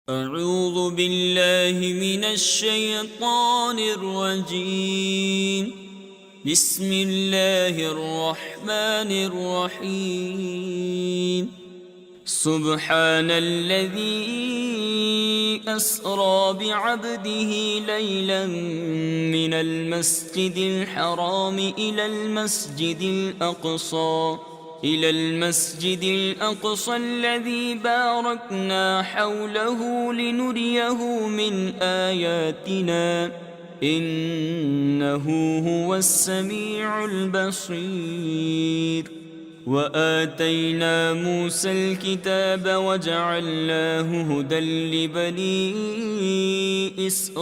أعوذ بالله من الشيطان الرجيم. بسم الله الرحمن الرحيم. سبحان الذي أسرى بعبده ليلا من المسجد الحرام إلى المسجد الأقصى الذي باركنا حوله لنريه من آياتنا إنه هو السميع البصير. وآتينا موسى الكتاب وجعلناه هدى لبني إسرائيل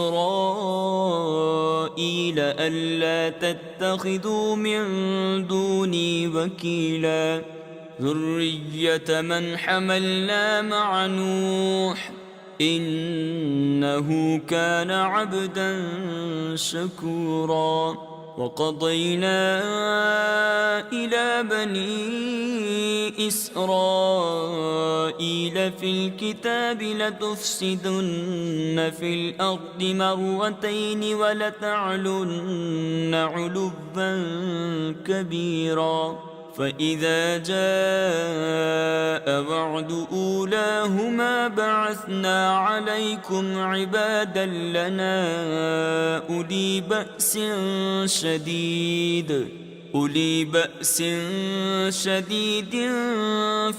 ألا تتخذوا من دوني وكيلا ذرية من حملنا مع نوح إنه كان عبدا شكورا. وقضينا إلى بني إسرائيل في الكتاب لتفسدن في الأرض مرتين ولتعلن علوا كبيرا. فإذا جاء وعد أولاهما بعثنا عليكم عبادا لنا أولي بأس شديد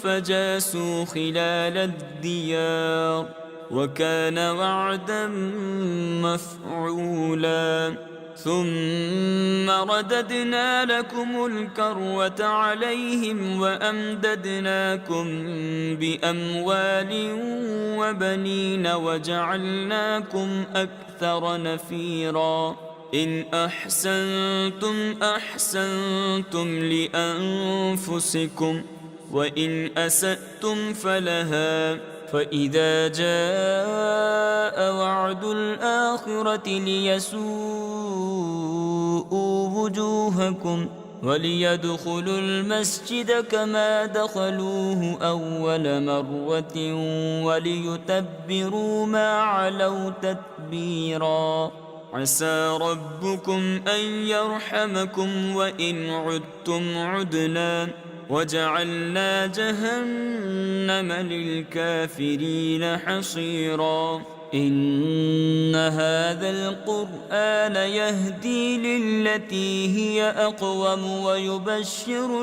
فجاسوا خلال الديار وكان وعدا مفعولا. ثم رددنا لكم الكرة عليهم وأمددناكم بأموال وبنين وجعلناكم أكثر نفيرا. إن أحسنتم لأنفسكم وإن أسأتم فلها. فإذا جاء وعد الآخرة ليسوءوا وجوهكم وليدخلوا المسجد كما دخلوه أول مرة وليتبروا ما علوا تتبيرا. عسى ربكم أن يرحمكم وإن عدتم عدنا وجعلنا جهنم للكافرين حصيرا. إن هذا القرآن يهدي للتي هي أقوم ويبشر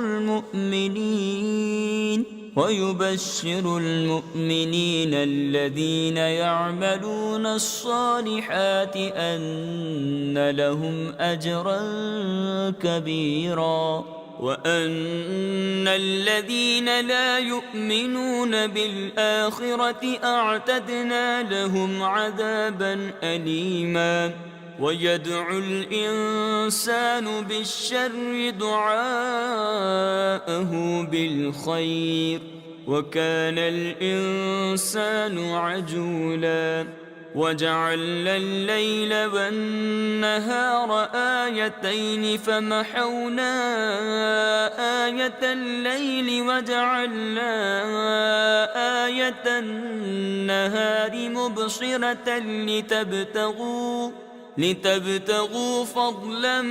المؤمنين الذين يعملون الصالحات أن لهم أجرا كبيرا. وأن الذين لا يؤمنون بالآخرة أعتدنا لهم عذابا أليما. ويدعو الإنسان بالشر دعاءه بالخير وكان الإنسان عجولا. وجعلنا الليل والنهار آيتين فمحونا آية الليل وجعلنا آية النهار مبصرة لتبتغوا فضلا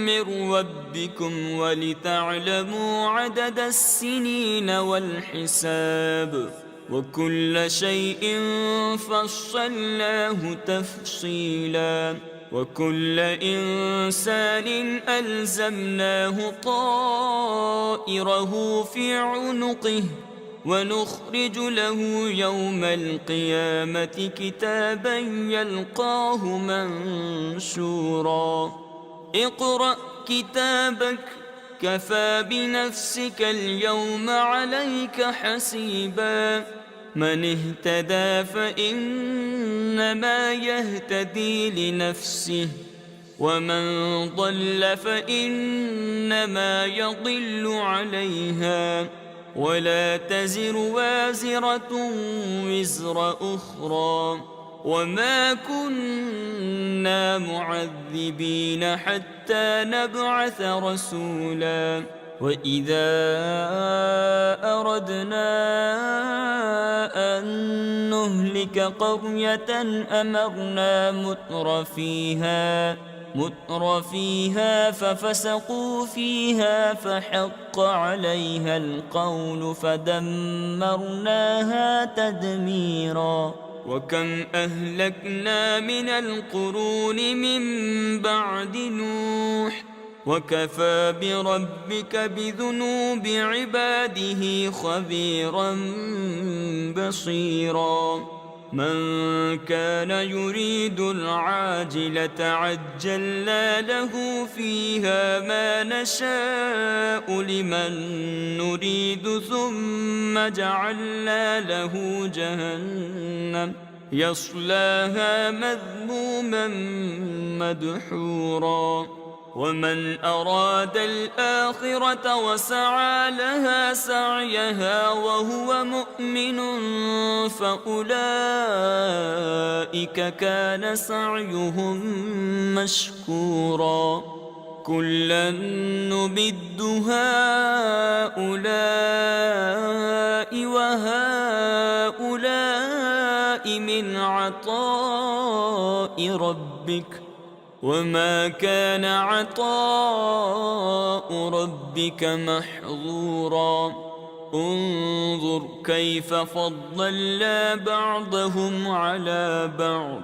من ربكم ولتعلموا عدد السنين والحساب وكل شيء فصلناه تفصيلا. وكل إنسان ألزمناه طائره في عنقه ونخرج له يوم القيامة كتابا يلقاه منشورا. اقرأ كتابك كفى بنفسك اليوم عليك حسيبا. من اهتدى فإنما يهتدي لنفسه ومن ضل فإنما يضل عليها ولا تزر وازرة وزر أخرى وما كنا معذبين حتى نبعث رسولا. وإذا أردنا أن نهلك قرية أمرنا متر فيها ففسقوا فيها فحق عليها القول فدمرناها تدميرا. وكم أهلكنا من القرون من بعد نوح وكفى بربك بذنوب عباده خبيرا بصيرا. من كان يريد العاجلة عجلنا له فيها ما نشاء لمن نريد ثم جعلنا له جهنم يصلاها مذموما مدحورا. ومن أراد الآخرة وسعى لها سعيها وهو مؤمن فأولئك كان سعيهم مشكورا. كلا نمد هؤلاء وهؤلاء من عطاء ربك وما كان عطاء ربك محظورا. انظر كيف فضلنا بعضهم على بعض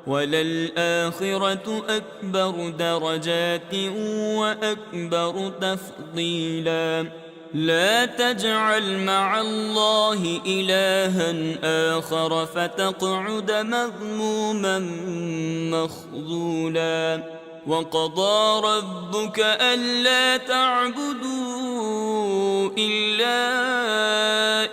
وللآخرة أكبر درجات وأكبر تفضيلا. لا تجعل مع الله إلها آخر فتقعد مذموما مخذولا. وقضى ربك ألا تعبدوا إلا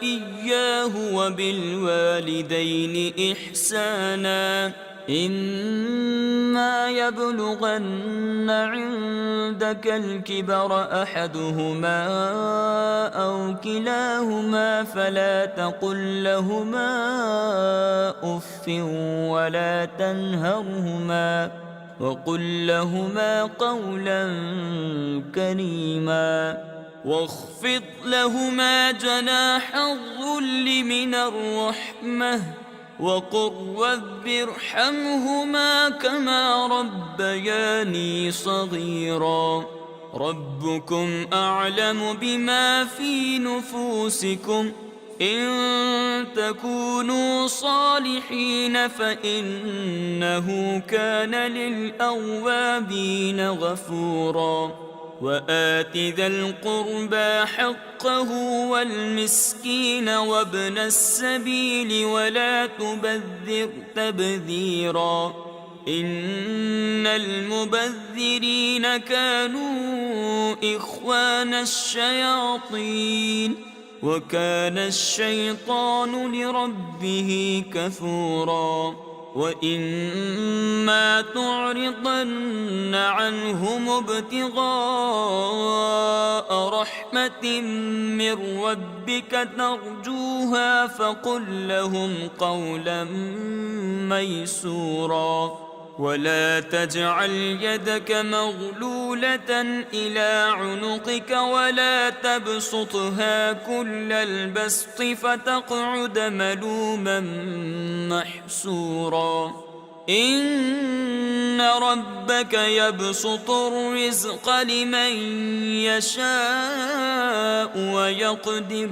إياه وبالوالدين إحسانا. إما يبلغن عندك الكبر أحدهما أو كلاهما فلا تقل لهما أف ولا تنهرهما وقل لهما قولا كريما. واخفض لهما جناح الذل من الرحمة وقل رب ارحمهما كما ربياني صغيرا. ربكم أعلم بما في نفوسكم إن تكونوا صالحين فإنه كان للأوابين غفورا. وآت ذا القربى حقه والمسكين وابن السبيل ولا تبذر تبذيرا. إن المبذرين كانوا إخوان الشياطين وكان الشيطان لربه كفورا. وإما تعرضن عنهم ابتغاء رحمة من ربك ترجوها فقل لهم قولا ميسورا. ولا تجعل يدك مغلولة إلى عنقك ولا تبسطها كل البسط فتقعد ملوما محسورا. إن ربك يبسط الرزق لمن يشاء ويقدر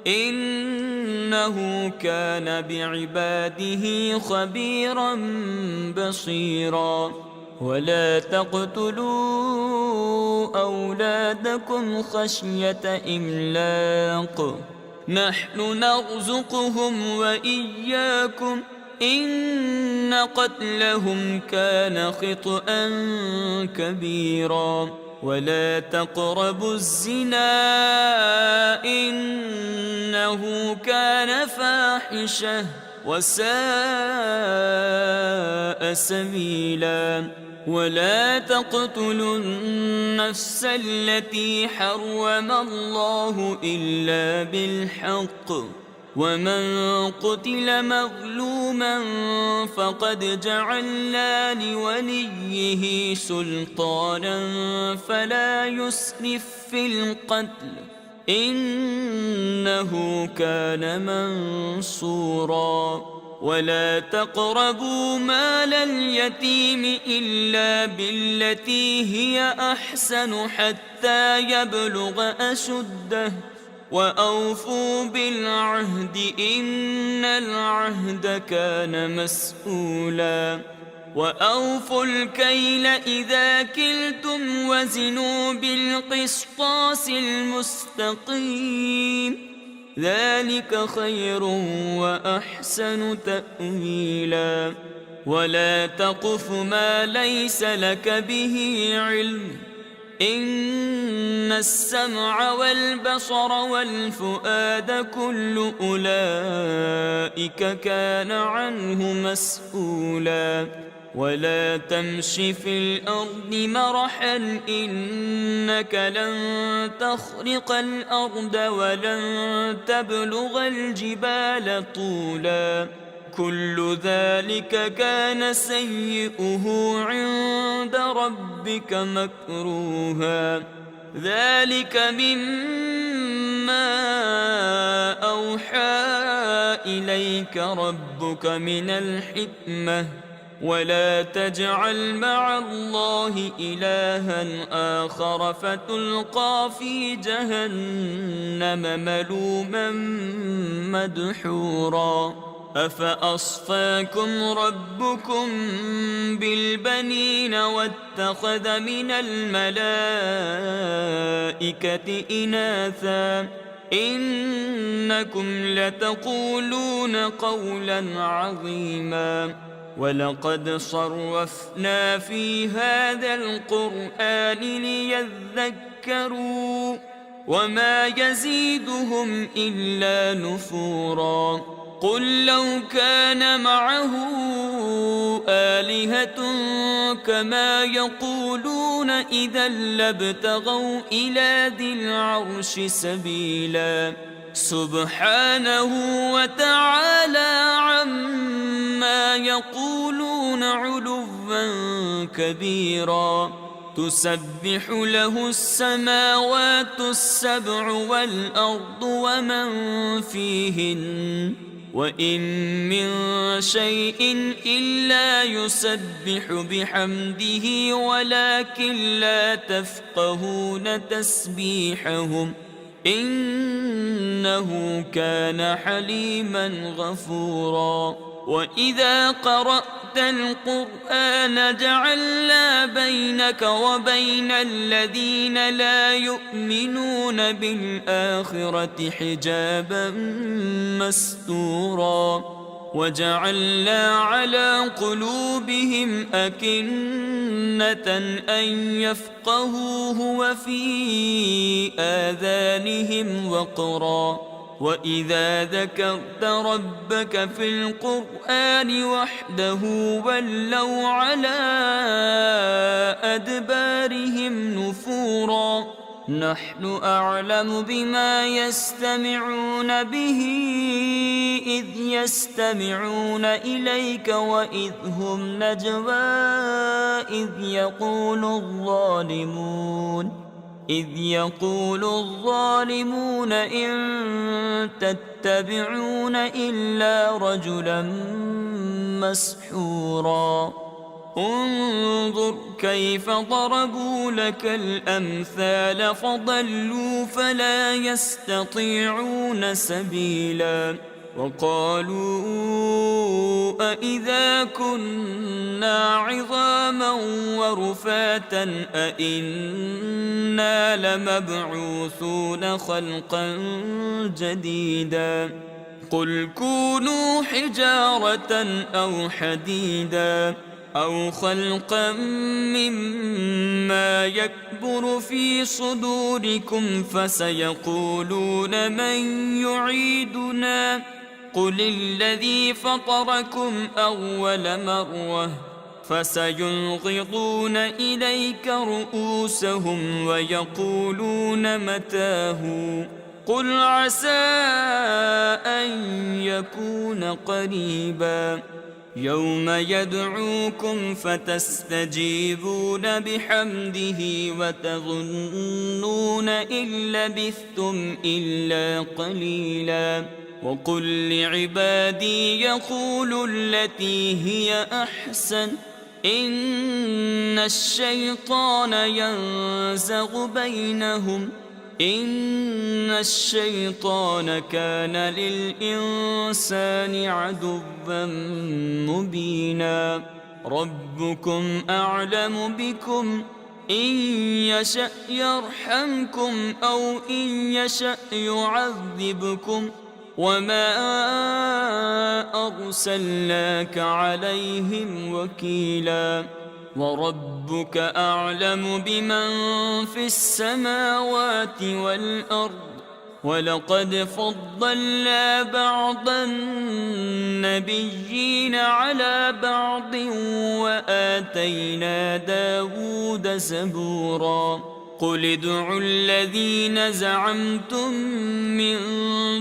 إنه كان بعباده خبيرا بصيرا. ولا تقتلوا أولادكم خشية إملاق نحن نرزقهم وإياكم إن قتلهم كان خطأ كبيرا. ولا تقربوا الزنا إنه كان فاحشة وساء سبيلا. ولا تقتلوا النفس التي حرم الله إلا بالحق ومن قتل مظلوما فقد جعلنا لوليه سلطانا فلا يسرف في القتل إنه كان منصورا ولا تقربوا مال اليتيم إلا بالتي هي أحسن حتى يبلغ أشده وأوفوا بالعهد إن العهد كان مسؤولا وأوفوا الكيل إذا كلتم وزنوا بالقسطاس المستقيم ذلك خير وأحسن تأويلا ولا تقف ما ليس لك به علم إن السمع والبصر والفؤاد كل أولئك كان عنه مسؤولا ولا تمش في الأرض مرحا إنك لن تخرق الأرض ولن تبلغ الجبال طولا كل ذلك كان سيئه عند ربك مكروها ذلك مما أوحى إليك ربك من الحكمة ولا تجعل مع الله إلها آخر فتلقى في جهنم ملوما مدحورا أفأصفاكم ربكم بالبنين واتخذ من الملائكة إناثا إنكم لتقولون قولا عظيما ولقد صرفنا في هذا القرآن ليذكروا وما يزيدهم إلا نفورا قل لو كان معه آلهة كما يقولون إذا لابتغوا إلى ذي العرش سبيلا سبحانه وتعالى عما يقولون علوا كبيرا تسبح له السماوات السبع والأرض ومن فيهن وإن من شيء إلا يسبح بحمده ولكن لا تفقهون تسبيحهم إنه كان حليما غفورا وإذا قرأت القرآن جعلنا بينك وبين الذين لا يؤمنون بالآخرة حجابا مستورا وجعلنا على قلوبهم أكنة أن يفقهوه وفي آذانهم وقرا وإذا ذكرت ربك في القرآن وحده ولوا على أدبارهم نفورا نحن أعلم بما يستمعون به إذ يستمعون إليك وإذ هم نجوى إذ يقول الظالمون إن تتبعون إلا رجلا مسحورا انظر كيف ضربوا لك الأمثال فضلوا فلا يستطيعون سبيلا وقالوا أإذا كنا عظاما ورفاتا أإنا لمبعوثون خلقا جديدا قل كونوا حجارة أو حديدا أو خلقا مما يكبر في صدوركم فسيقولون من يعيدنا قل الذي فطركم أول مرة فسينغضون إليك رؤوسهم ويقولون متاه قل عسى أن يكون قريبا يوم يدعوكم فتستجيبون بحمده وتظنون إن لبثتم إلا قليلا وقل لعبادي يقولوا التي هي أحسن إن الشيطان ينزغ بينهم إن الشيطان كان للإنسان عدوا مبينا ربكم أعلم بكم إن يشأ يرحمكم أو إن يشأ يعذبكم وما أرسلناك عليهم وكيلا وربك أعلم بمن في السماوات والأرض ولقد فضلنا بعض النبيين على بعض وآتينا داود زبورا قل ادعوا الذين زعمتم من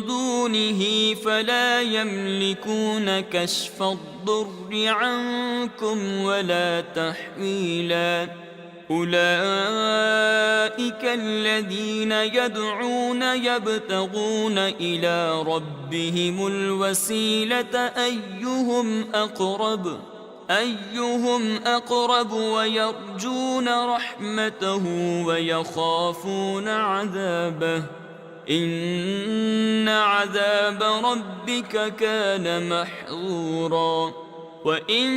دونه فلا يملكون كشف الضر عنكم ولا تحويلا أولئك الذين يدعون يبتغون إلى ربهم الوسيلة أيهم أقرب ويرجون رحمته ويخافون عذابه إن عذاب ربك كان محظورا وإن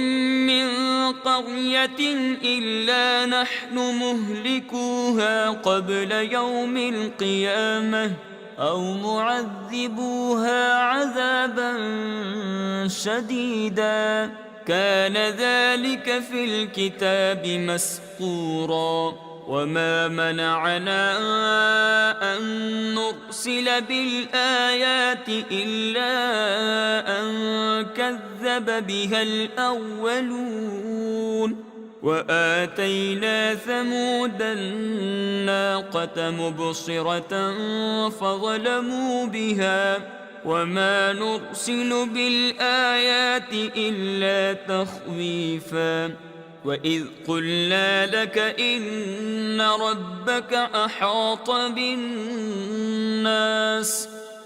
من قرية إلا نحن مهلكوها قبل يوم القيامة أو معذبوها عذابا شديدا كان ذلك في الكتاب مسطورا وما منعنا أن نرسل بالآيات إلا أن كذب بها الأولون وآتينا ثمود الناقة مبصرة فظلموا بها وما نرسل بالآيات إلا تخويفا وإذ قلنا لك إن ربك أحاط بالناس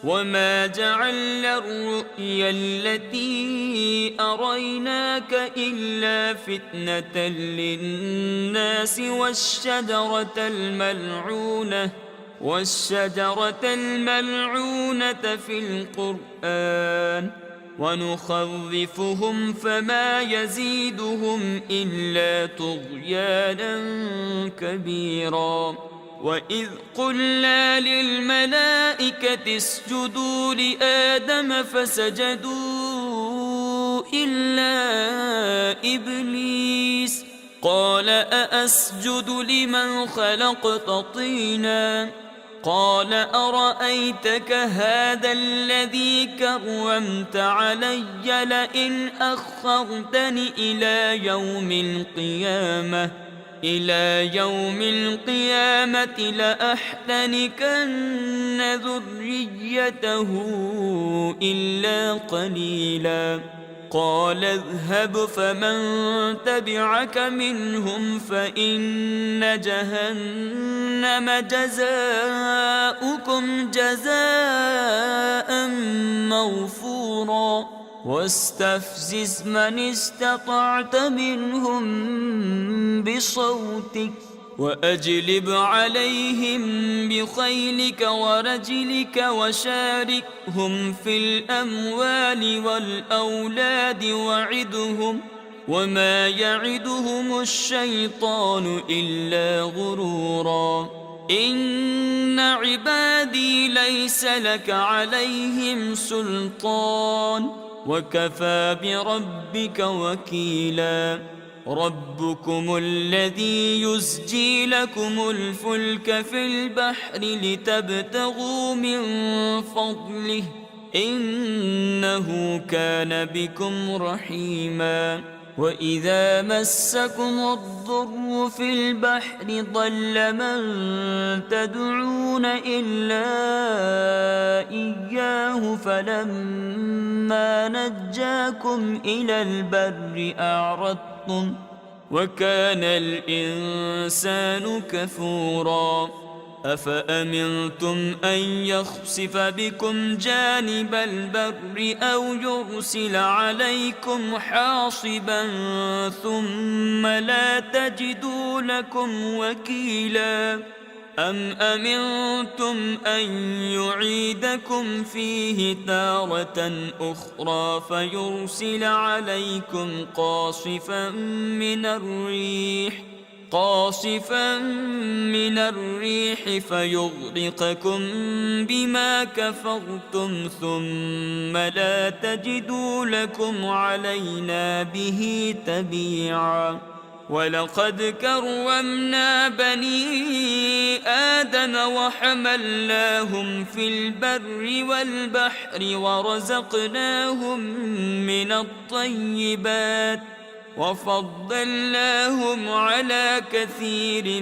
وما جعلنا الرؤيا التي أريناك إلا فتنة للناس والشجرة الملعونة في القرآن ونخوفهم فما يزيدهم إلا طغيانا كبيرا وإذ قلنا للملائكة اسجدوا لآدم فسجدوا إلا إبليس قال أأسجد لمن خلقت طينا قال أرأيتك هذا الذي كرمت علي لئن أخرتني إلى يوم القيامة لأحتنكن ذريته إلا قليلا قال اذهب فمن تبعك منهم فإن جهنم جزاؤكم جزاء موفورا واستفزز من استطعت منهم بصوتك وأجلب عليهم بخيلك ورجلك وشاركهم في الأموال والأولاد وعدهم وما يعدهم الشيطان إلا غرورا إن عبادي ليس لك عليهم سلطان وكفى بربك وكيلا ربكم الذي يزجي لكم الفلك في البحر لتبتغوا من فضله إنه كان بكم رحيما وإذا مسكم الضر في البحر ضل من تدعون إلا إياه فلما نجاكم إلى البر أعرضتم وكان الإنسان كفورا أفأمنتم أن يخسف بكم جانب البر أو يرسل عليكم حاصبا ثم لا تجدوا لكم وكيلا أم أمنتم أن يعيدكم فيه تارة أخرى فيرسل عليكم قاصفا من الريح فيغرقكم بما كفرتم ثم لا تجدوا لكم علينا به تبيعا ولقد كرمنا بني آدم وحملناهم في البر والبحر ورزقناهم من الطيبات وفضلناهم على كثير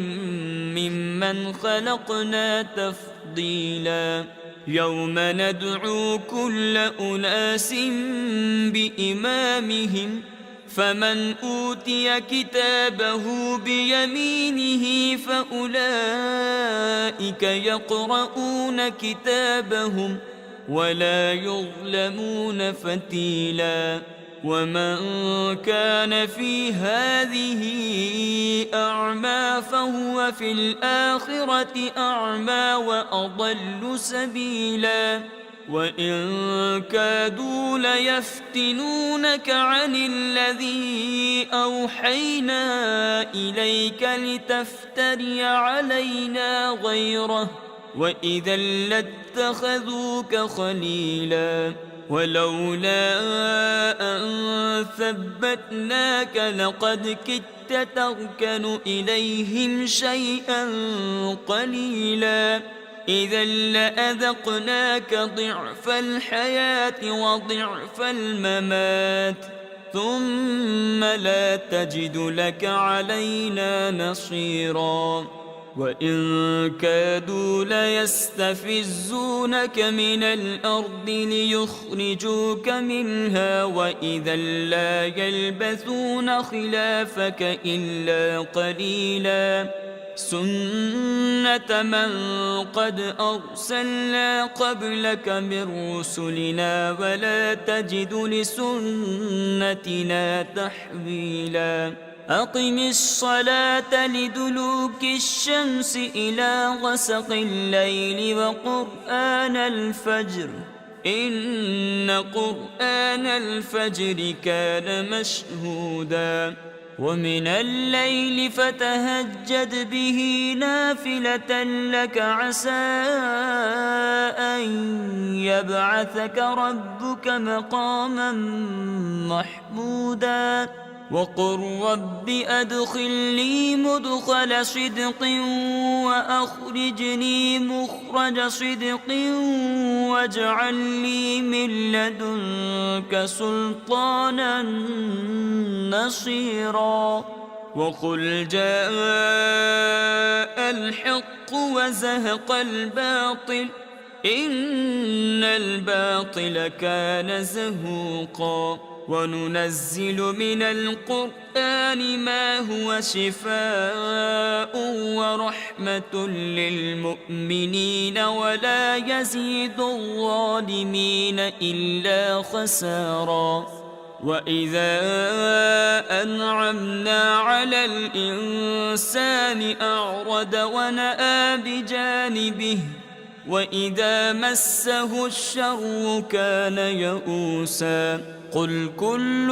ممن خلقنا تفضيلا يوم ندعو كل أناس بإمامهم فمن أوتي كتابه بيمينه فأولئك يقرؤون كتابهم ولا يظلمون فتيلا ومن كان في هذه أعمى فهو في الآخرة أعمى وأضل سبيلا وإن كادوا ليفتنونك عن الذي أوحينا إليك لتفتري علينا غيره وإذا لاتخذوك خليلا ولولا أن ثبتناك لقد كدت تركن إليهم شيئا قليلا إذا لأذقناك ضعف الحياة وضعف الممات ثم لا تجد لك علينا نصيرا وإن كادوا ليستفزونك من الأرض ليخرجوك منها وإذا لا يلبثون خلافك إلا قليلا سنة من قد أرسلنا قبلك من رسلنا ولا تجد لسنتنا تحويلا أقم الصلاة لدلوك الشمس إلى غسق الليل وقرآن الفجر إن قرآن الفجر كان مشهودا ومن الليل فتهجد به نافلة لك عسى أن يبعثك ربك مقاما محمودا وقل رب أدخلني مدخل صدق وأخرجني مخرج صدق واجعل لي من لدنك سلطانا نصيرا وقل جاء الحق وزهق الباطل إن الباطل كان زهوقا وننزل من القرآن ما هو شفاء ورحمة للمؤمنين ولا يزيد الظالمين إلا خسارا وإذا أنعمنا على الإنسان أعرض ونأى بجانبه وإذا مسه الشر كان يئوسا قل كل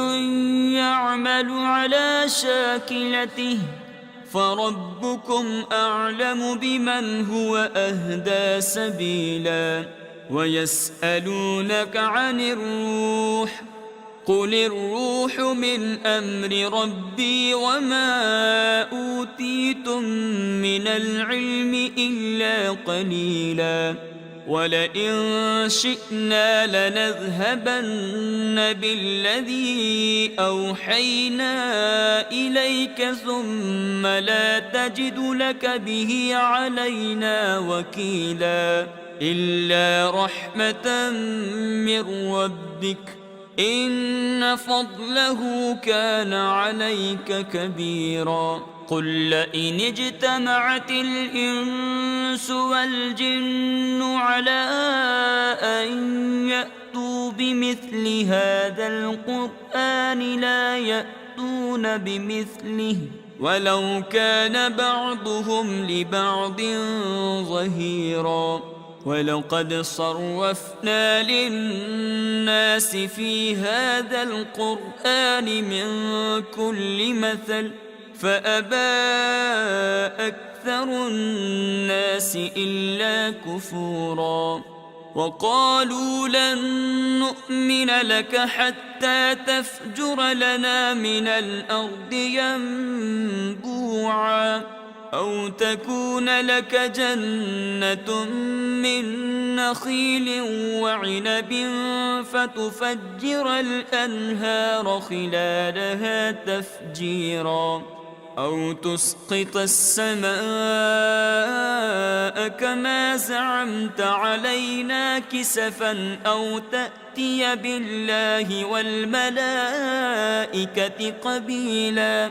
يعمل على شاكلته فربكم أعلم بمن هو أهدى سبيلا ويسألونك عن الروح قل الروح من أمر ربي وما أوتيتم من العلم إلا قليلا ولئن شئنا لنذهبن بالذي أوحينا إليك ثم لا تجد لك به علينا وكيلا إلا رحمة من ربك إن فضله كان عليك كبيرا قل لئن اجتمعت الإنس والجن على أن يأتوا بمثل هذا القرآن لا يأتون بمثله ولو كان بعضهم لبعض ظهيرا ولقد صرفنا للناس في هذا القرآن من كل مثل فأبى أكثر الناس إلا كفورا وقالوا لن نؤمن لك حتى تفجر لنا من الأرض ينبوعا أو تكون لك جنة من نخيل وعنب فتفجر الأنهار خلالها تفجيرا أو تسقط السماء كما زعمت علينا كسفا أو تأتي بالله والملائكة قبيلا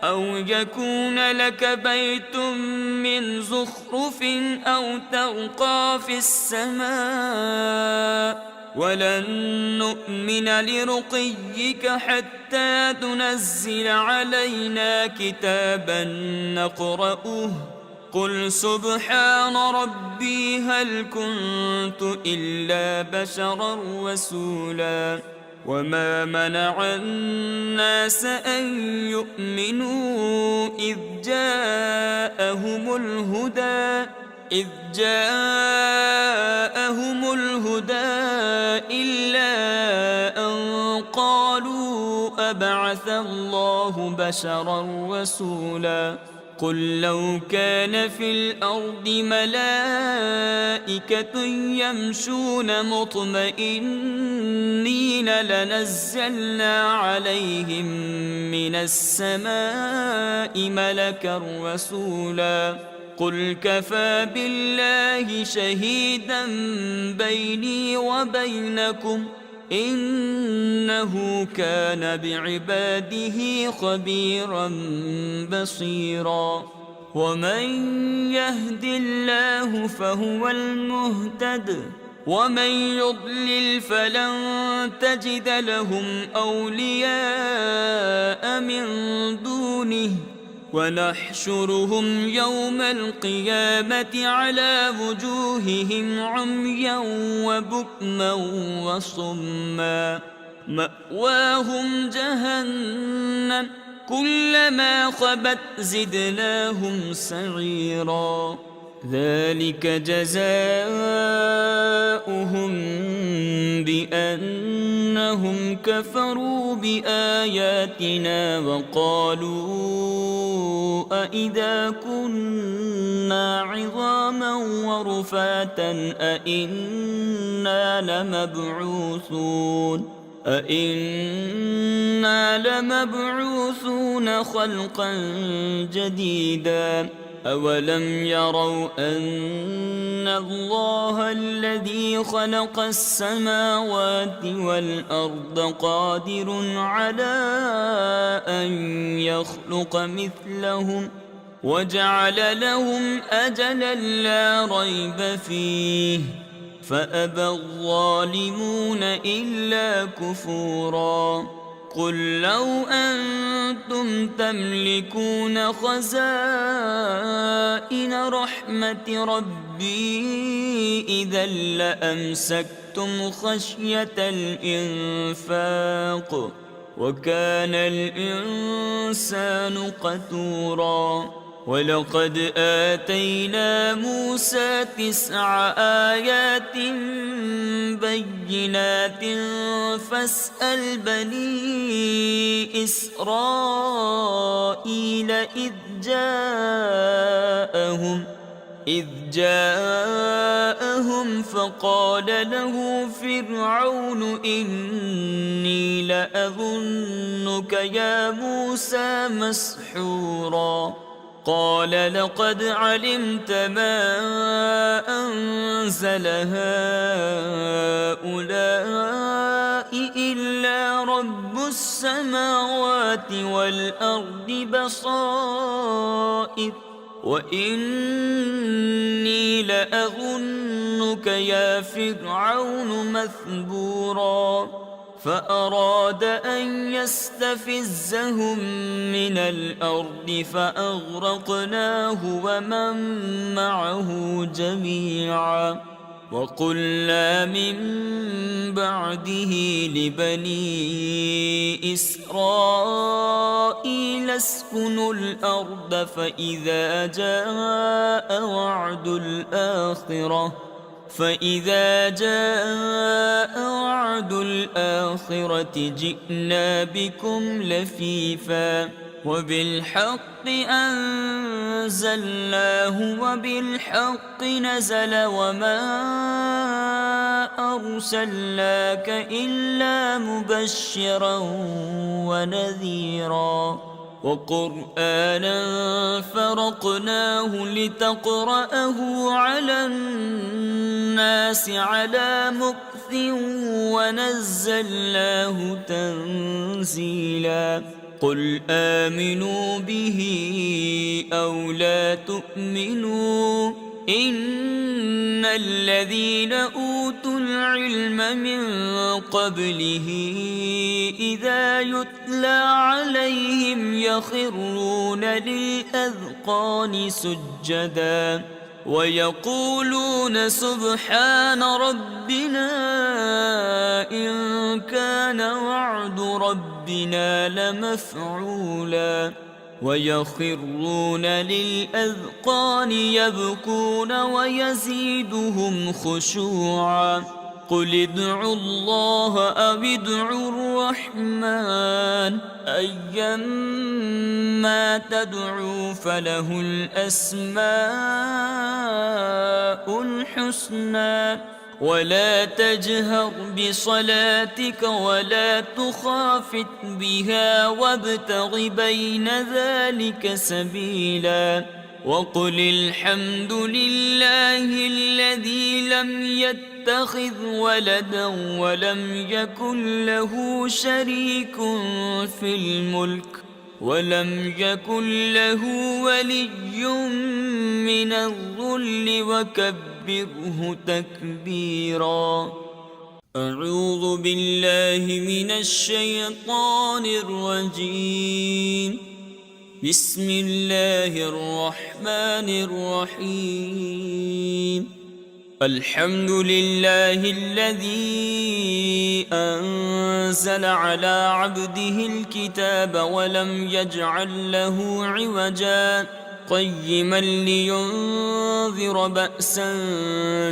أو يكون لك بيت من زخرف أو ترقى في السماء ولن نؤمن لرقيك حتى تنزل علينا كتابا نقرأه قل سبحان ربي هل كنت إلا بشرا رسولا وما منع الناس أن يؤمنوا إذ جاءهم الهدى إلا أن قالوا أبعث الله بشرا رسولا قل لو كان في الأرض ملائكة يمشون مطمئنين لنزلنا عليهم من السماء ملكا رسولا قل كفى بالله شهيدا بيني وبينكم إنه كان بعباده خبيرا بصيرا ومن يهد الله فهو المهتد ومن يضلل فلن تجد لهم أولياء من دونه ونحشرهم يوم القيامة على وجوههم عميا وبكما وصما مأواهم جهنم كلما خبت زدناهم سعيرا ذلك جزاؤهم بأنهم كفروا بآياتنا وقالوا أإذا كنا عظاما ورفاتا أإنا لمبعوثون خلقا جديدا أولم يروا أن الله الذي خلق السماوات والأرض قادر على أن يخلق مثلهم وجعل لهم أجلا لا ريب فيه فأبى الظالمون إلا كفورا قل لو أنتم تملكون خزائن رحمة ربي إذا لأمسكتم خشية الإنفاق وكان الإنسان قتورا ولقد آتينا موسى 9 آيات بينات فاسأل بني إسرائيل إذ جاءهم فقال له فرعون إني لأظنك يا موسى مسحورا قال لقد علمت ما أنزل هؤلاء إلا رب السماوات والأرض بصائر وإني لأظنك يا فرعون مثبورا فأراد أن يستفزهم من الأرض فأغرقناه ومن معه جميعا وقلنا من بعده لبني إسرائيل اسكنوا الأرض فإذا جاء وعد الآخرة جئنا بكم لفيفا وبالحق أنزلناه وبالحق نزل وما أرسلناك إلا مبشرا ونذيرا وقرآنا فرقناه لتقرأه على الناس على مكث ونزلناه تنزيلا قل آمنوا به أو لا تؤمنوا إن الذين أوتوا العلم من قبله إذا يتلى عليهم يخرون للأذقان سجدا ويقولون سبحان ربنا إن كان وعد ربنا لمفعولا ويخرون للأذقان يبكون ويزيدهم خشوعا قل ادعوا الله أو ادعوا الرحمن أيما تدعوا فله الأسماء الحسنى ولا تجهر بصلاتك ولا تخافت بها وابتغ بين ذلك سبيلا وقل الحمد لله الذي لم يتخذ ولدا ولم يكن له شريك في الملك ولم يكن له ولي من الذل وكبره تكبيرا أعوذ بالله من الشيطان الرجيم بسم الله الرحمن الرحيم الحمد لله الذي أنزل على عبده الكتاب ولم يجعل له عوجا قيما لينذر بأسا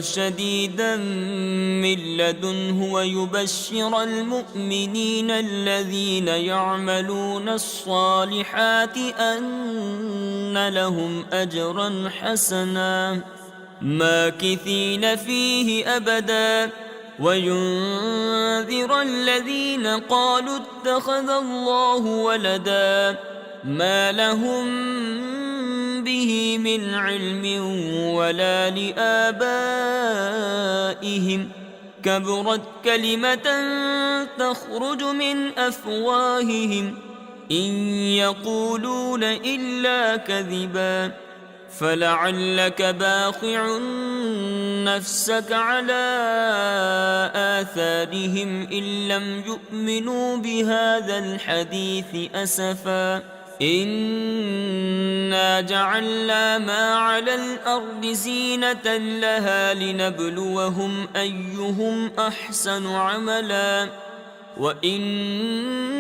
شديدا من لدنه ويبشر المؤمنين الذين يعملون الصالحات أن لهم أجرا حسنا ماكثين فيه أبدا وينذر الذين قالوا اتخذ الله ولدا ما لهم به من علم ولا لآبائهم كبرت كلمة تخرج من أفواههم إن يقولون إلا كذبا فلعلك باخع نفسك على آثارهم إن لم يؤمنوا بهذا الحديث أسفا إنا جعلنا ما على الأرض زينة لها لنبلوهم أيهم أحسن عملا وإنا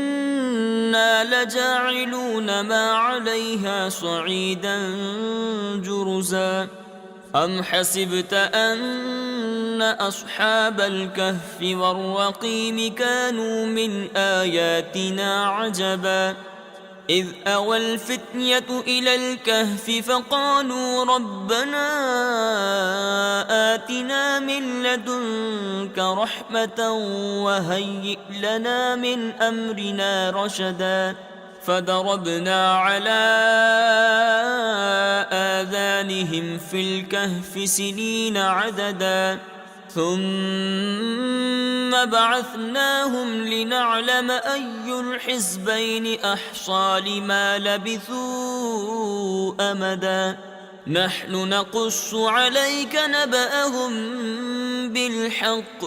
لجاعلون ما عليها صعيدا جرزا أم حسبت أن أصحاب الكهف والرقيم كانوا من آياتنا عجبا إذ أوى الفتية إلى الكهف فقالوا ربنا آتنا من لدنك رحمة وهيئ لنا من أمرنا رشدا فضربنا على آذانهم في الكهف سنين عددا ثم بعثناهم لنعلم أي الحزبين أحصى لما لبثوا أمدا نحن نقص عليك نبأهم بالحق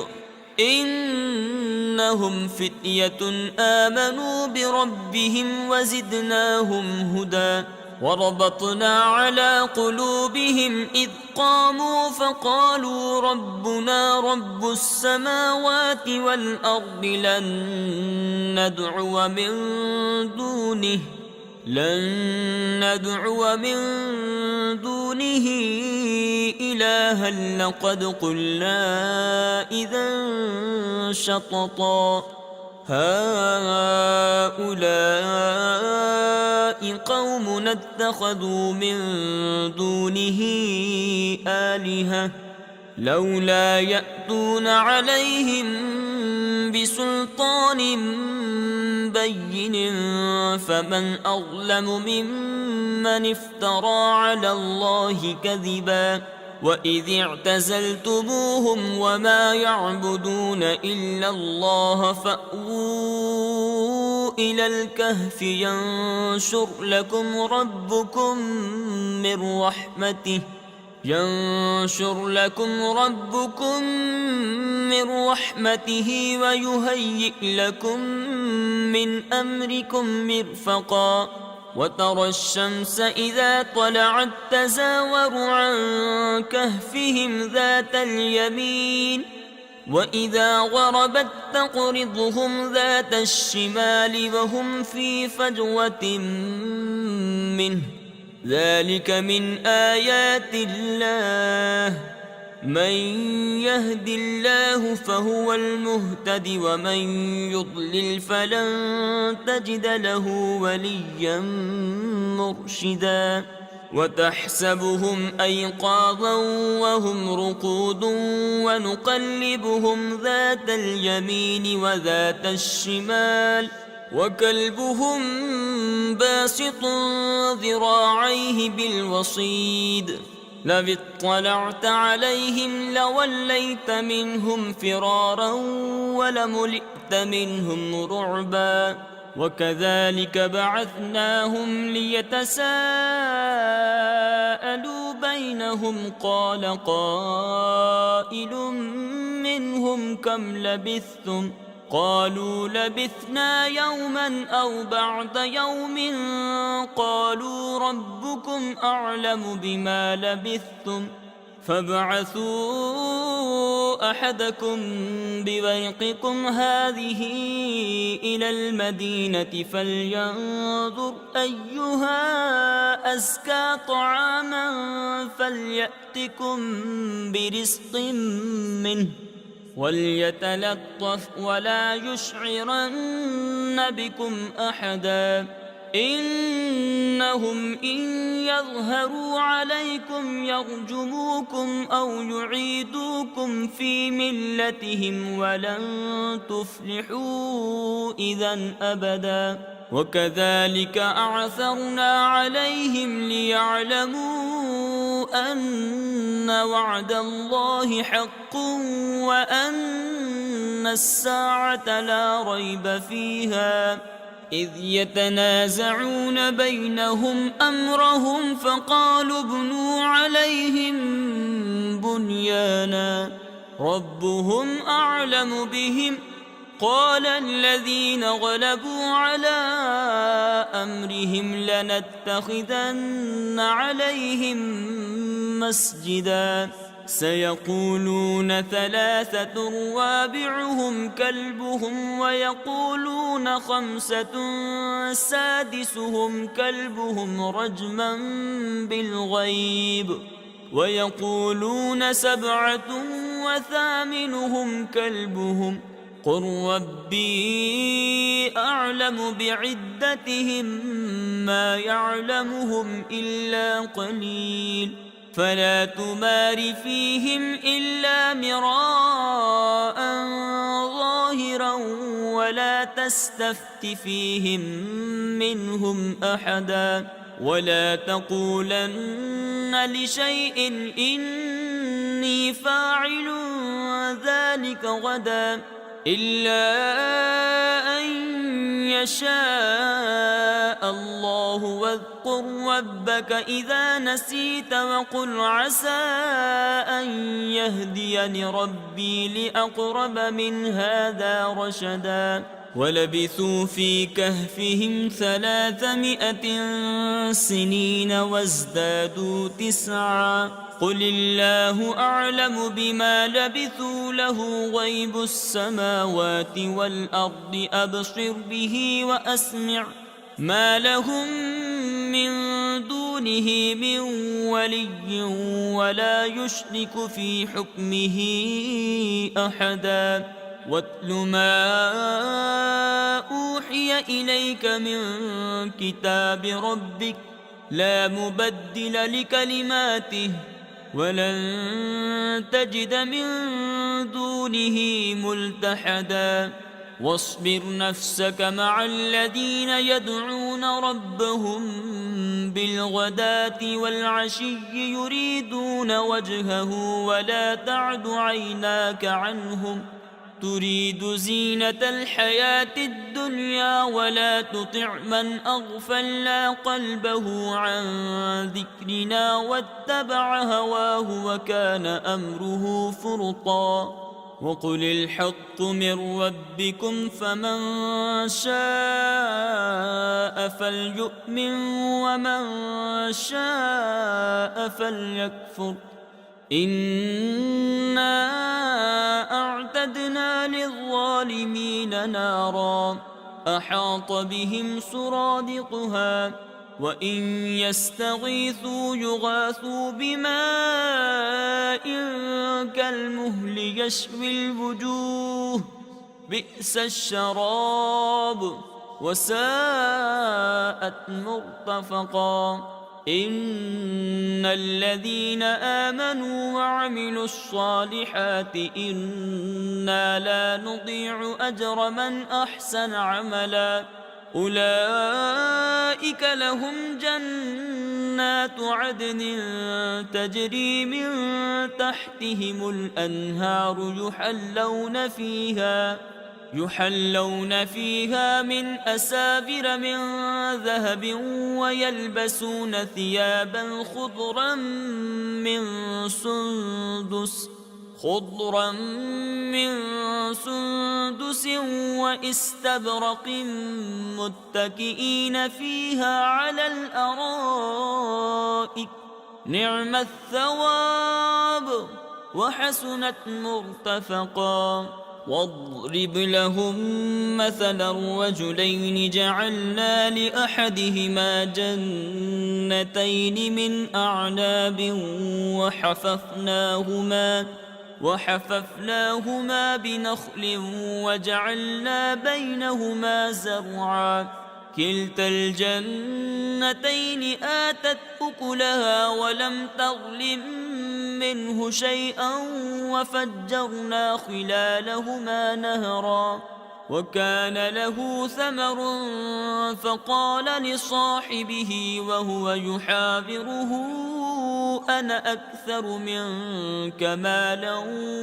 إنهم فتية آمنوا بربهم وزدناهم هدى وربطنا على قلوبهم إذ قاموا فقالوا ربنا رب السماوات والأرض لن ندعو من دونه إلها لقد قلنا إذا شططا هؤلاء قوم اتخذوا من دونه آلهة لولا يأتون عليهم بسلطان بين فمن أظلم ممن افترى على الله كذبا وإذ اعتزلتموهم وما يعبدون إلا الله فأووا إلى الكهف ينشر لكم ربكم من رحمته ويهيئ لكم من أمركم مرفقا وترى الشمس إذا طلعت تزاور عن كهفهم ذات اليمين وإذا غربت تقرضهم ذات الشمال وهم في فجوة منه ذلك من آيات الله من يهد الله فهو المهتد ومن يضلل فلن تجد له وليا مرشدا وتحسبهم أيقاظا وهم رقود ونقلبهم ذات اليمين وذات الشمال وكلبهم باسط ذراعيه بالوصيد لو اطلعت عليهم لوليت منهم فرارا ولملئت منهم رعبا وكذلك بعثناهم ليتساءلوا بينهم قال قائل منهم كم لبثتم قالوا لبثنا يوما أو بعض يوم قالوا ربكم أعلم بما لبثتم فابعثوا أحدكم بورقكم هذه إلى المدينة فلينظر أيها أزكى طعاما فليأتكم برزق منه وليتلطف ولا يشعرن بكم أحدا إنهم إن يظهروا عليكم يرجموكم أو يعيدوكم في ملتهم ولن تفلحوا إذا أبدا وكذلك أعثرنا عليهم ليعلموا أن وعد الله حق وأن الساعة لا ريب فيها إذ يتنازعون بينهم أمرهم فقالوا ابنوا عليهم بنيانا ربهم أعلم بهم قال الذين غلبوا على أمرهم لنتخذن عليهم مسجدا سيقولون ثلاثة رابعهم كلبهم ويقولون خمسة سادسهم كلبهم رجما بالغيب ويقولون سبعة وثامنهم كلبهم قل ربي أعلم بعدتهم ما يعلمهم إلا قليل فلا تمار فيهم إلا مراء ظاهرا ولا تستفت فيهم منهم أحدا ولا تقولن لشيء إني فاعل ذلك غدا إلا أن يشاء الله واذكر ربك إذا نسيت وقل عسى أن يهديني ربي لأقرب من هذا رشدا ولبثوا في كهفهم 300 سنين وازدادوا 9 قل الله أعلم بما لبثوا له غيب السماوات والأرض أبصر به وأسمع ما لهم من دونه من ولي ولا يشرك في حكمه أحدا واتل ما أوحي إليك من كتاب ربك لا مبدل لكلماته ولن تجد من دونه ملتحدا واصبر نفسك مع الذين يدعون ربهم بالغداة والعشي يريدون وجهه ولا تعد عيناك عنهم تريد زينة الحياة الدنيا ولا تطع من أغفلنا قلبه عن ذكرنا واتبع هواه وكان أمره فرطا وقل الحق من ربكم فمن شاء فليؤمن ومن شاء فليكفر إنا أعتدنا للظالمين نارا أحاط بهم سرادقها وإن يستغيثوا يغاثوا بماء كالمهل يشوي الوجوه بئس الشراب وساءت مرتفقا إن الذين آمنوا وعملوا الصالحات إنا لا نضيع أجر من أحسن عملا أولئك لهم جنات عدن تجري من تحتهم الأنهار يحلون فيها من أساور من ذهب ويلبسون ثيابا خضرا من سندس واستبرق متكئين فيها على الأرائك نعم الثواب وحسنت مرتفقا واضرب لهم مثلا رجلين جعلنا لأحدهما جنتين من أعناب وحففناهما بنخل وجعلنا بينهما زرعا كلتا الجنتين آتت أكلها ولم تظلم منه شيئا وفجرنا خلالهما نهرا وكان له ثمر فقال لصاحبه وهو يحاوره أنا أكثر منك مالا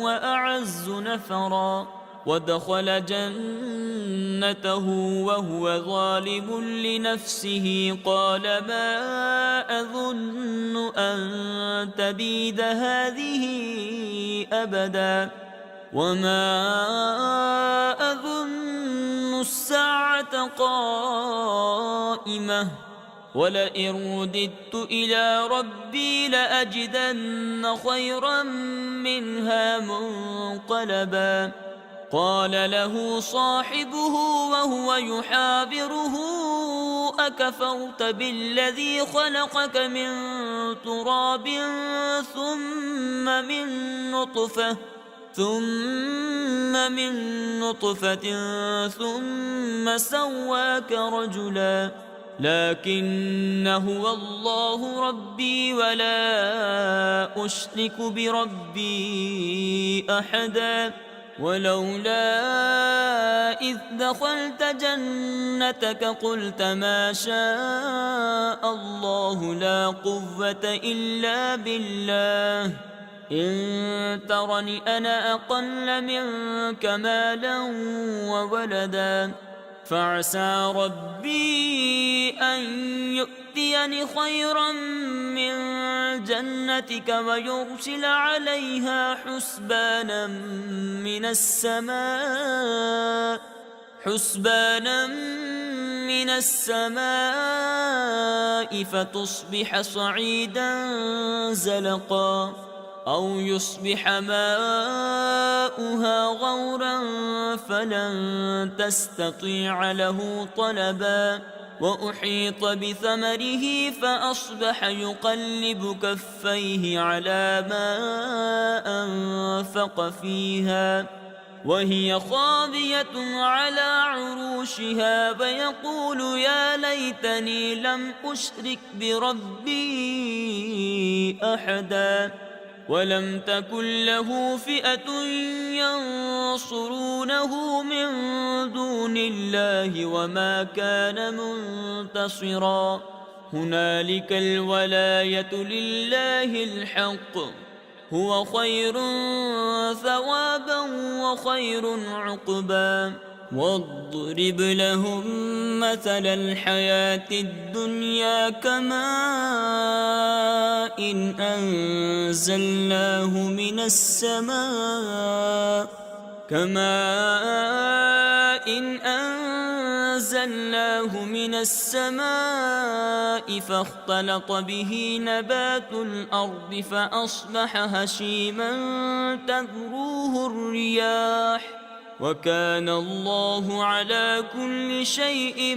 وأعز نفرا ودخل جنته وهو ظالم لنفسه قال ما أظن أن تبيد هذه أبدا وما أظن الساعة قائمة ولئن رددت إلى ربي لأجدن خيرا منها منقلبا قال له صاحبه وهو يحاوره أكفرت بالذي خلقك من تراب ثم من نطفة ثم من نطفة ثم سواك رجلا لكن هو الله ربي ولا أشرك بربي أحدا ولولا إذ دخلت جنتك قلت ما شاء الله لا قوة إلا بالله إن ترني أنا أقل منك مالا وولدا فعسى ربي أن يؤتيني خيرا من جنتك ويرسل عليها حسبانا من السماء فتصبح صعيدا زلقا أو يصبح ماؤها غورا فلن تستطيع له طلبا وأحيط بثمره فأصبح يقلب كفيه على ما أنفق فيها وهي خاوية على عروشها فيقول يا ليتني لم أشرك بربي أحدا ولم تكن له فئة ينصرونه من دون الله وما كان منتصرا هنالك الولاية لله الحق هو خير ثوابا وخير عقبا واضرب لهم مثل الحياة الدنيا كماء أنزلناه من السماء فاختلط به نبات الأرض فأصبح هشيما تذروه الرياح وكان الله على كل شيء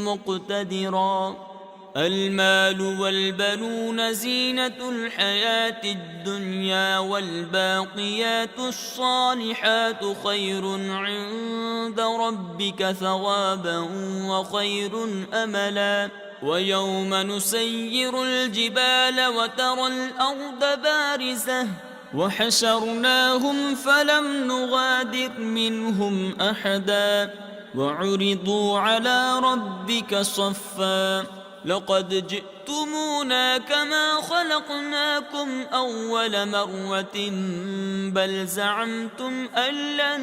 مقتدرا المال والبنون زينة الحياة الدنيا والباقيات الصالحات خير عند ربك ثوابا وخير أملا ويوم نسير الجبال وترى الأرض بارزة وحشرناهم فلم نغادر منهم أحدا وعرضوا على ربك صفا لقد جئتمونا كما خلقناكم أول مرة بل زعمتم أن لن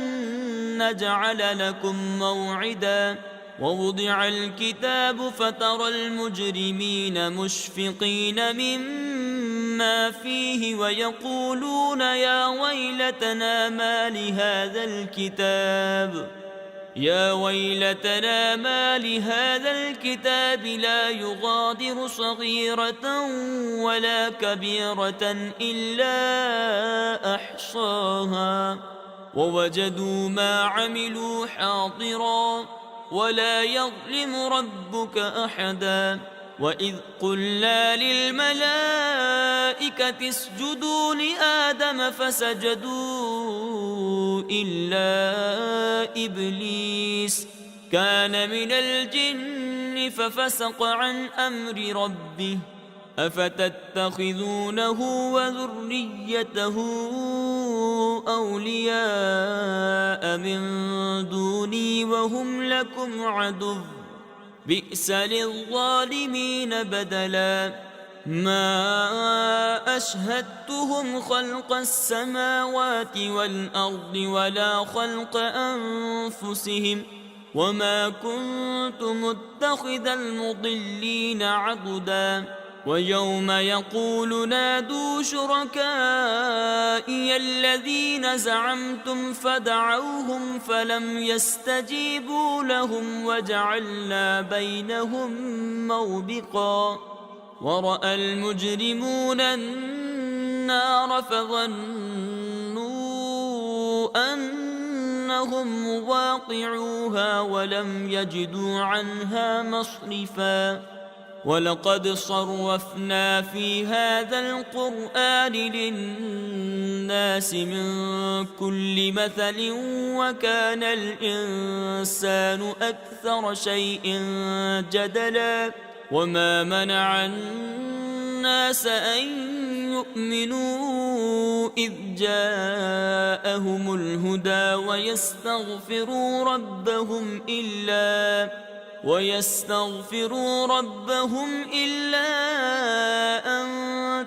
نجعل لكم موعدا ووضع الكتاب فترى المجرمين مشفقين مما فيه ويقولون يا ويلتنا ما لهذا الكتاب لا يغادر صغيرة ولا كبيرة إلا أحصاها ووجدوا ما عملوا حاضرا ولا يظلم ربك أحدا وإذ قلنا للملائكة اسجدوا لآدم فسجدوا إلا إبليس كان من الجن ففسق عن أمر ربه أفتتخذونه وذريته أولياء من دوني وهم لكم عدو بئس للظالمين بدلا ما أشهدتهم خلق السماوات والأرض ولا خلق أنفسهم وما كنت متخذ المضلين عضدا ويوم يقول نادوا شركائي الذين زعمتم فدعوهم فلم يستجيبوا لهم وجعلنا بينهم موبقا ورأى المجرمون النار فظنوا أنهم مواقعوها ولم يجدوا عنها مصرفا ولقد صرفنا في هذا القرآن للناس من كل مثل وكان الإنسان أكثر شيء جدلا وما منع الناس أن يؤمنوا إذ جاءهم الهدى ويستغفروا ربهم إلا أن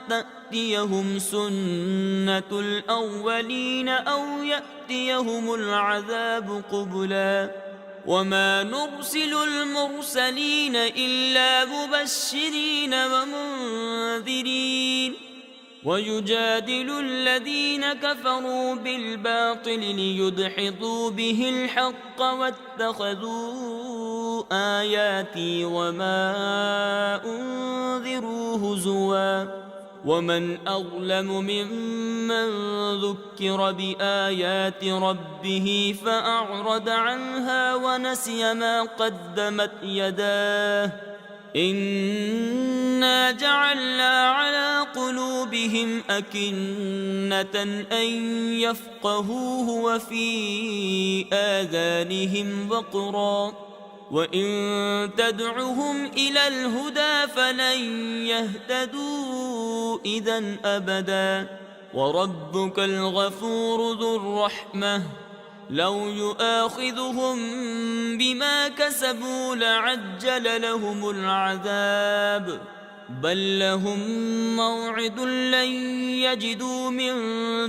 تأتيهم سنة الأولين أو يأتيهم العذاب قبلا وما نرسل المرسلين إلا مبشرين ومنذرين ويجادل الذين كفروا بالباطل ليدحضوا به الحق واتخذوا آياتي وما أنذروا هزوا ومن أظلم ممن ذكر بآيات ربه فأعرض عنها ونسي ما قدمت يداه إنا جعلنا على قلوبهم أكنة أن يفقهوه وفي آذانهم وقرا وإن تدعهم إلى الهدى فلن يهتدوا إذا أبدا وربك الغفور ذو الرحمة لو يؤاخذهم بما كسبوا لعجل لهم العذاب بل لهم موعد لن يجدوا من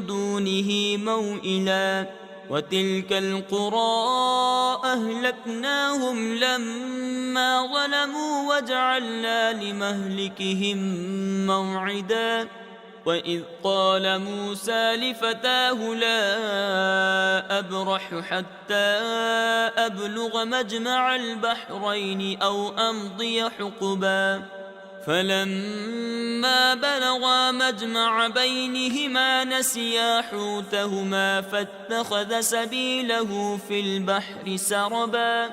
دونه موئلا وتلك القرى أهلكناهم لما ظلموا وجعلنا لمهلكهم موعدا وإذ قال موسى لفتاه لا أبرح حتى أبلغ مجمع البحرين أو أمضي حقبا فلما بلغا مجمع بينهما نسيا حوتهما فاتخذ سبيله في البحر سربا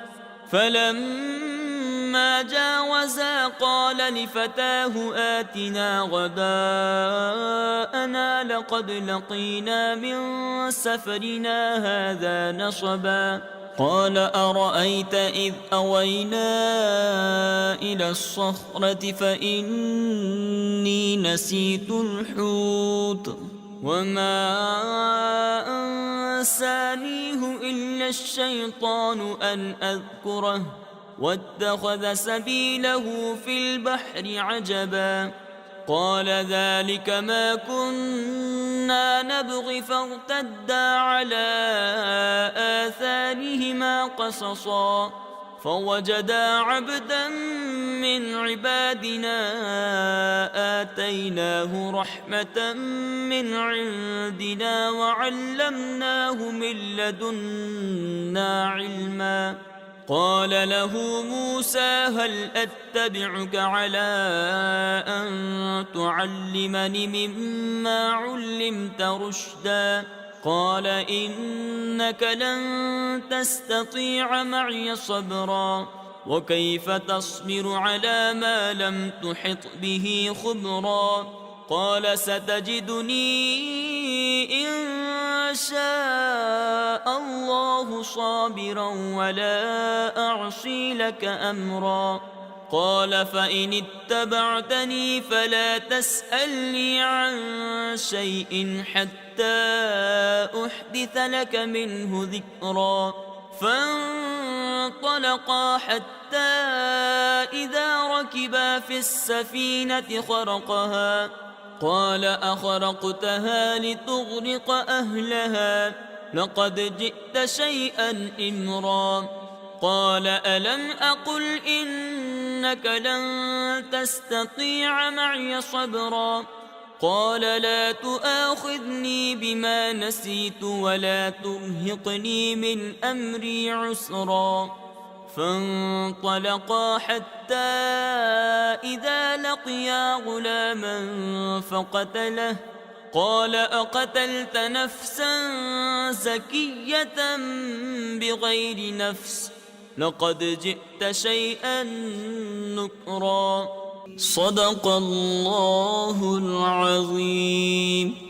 فلما جاوزا قال لفتاه آتنا غداءنا لقد لقينا من سفرنا هذا نصبا قال أرأيت إذ أوينا إلى الصخرة فإني نسيت الحوت وما أنسانيه إلا الشيطان أن أذكره واتخذ سبيله في البحر عجبا قال ذلك ما كنا نبغي فارتدا على آثارهما قصصا فوجدا عبدا من عبادنا آتيناه رحمة من عندنا وعلمناه من لدنا علما قال له موسى هل أتبعك على أن تعلمني مما علمت رشدا قال إنك لن تستطيع معي صبرا وكيف تصبر على ما لم تحط به خبرا قال ستجدني إن شاء الله صابرا ولا أعصي لك أمرا قال فإن اتبعتني فلا تسألني عن شيء حتى أحدث لك منه ذكرا فانطلقا حتى إذا ركبا في السفينة خرقها قال أخرقتها لتغرق أهلها لقد جئت شيئا إمرا قال ألم أقل إنك لن تستطيع معي صبرا قال لا تؤاخذني بما نسيت ولا ترهقني من أمري عسرا فانطلقا حتى إذا لقيا غلاما فقتله قال أقتلت نفسا زكية بغير نفس لقد جئت شيئا نكرا صدق الله العظيم.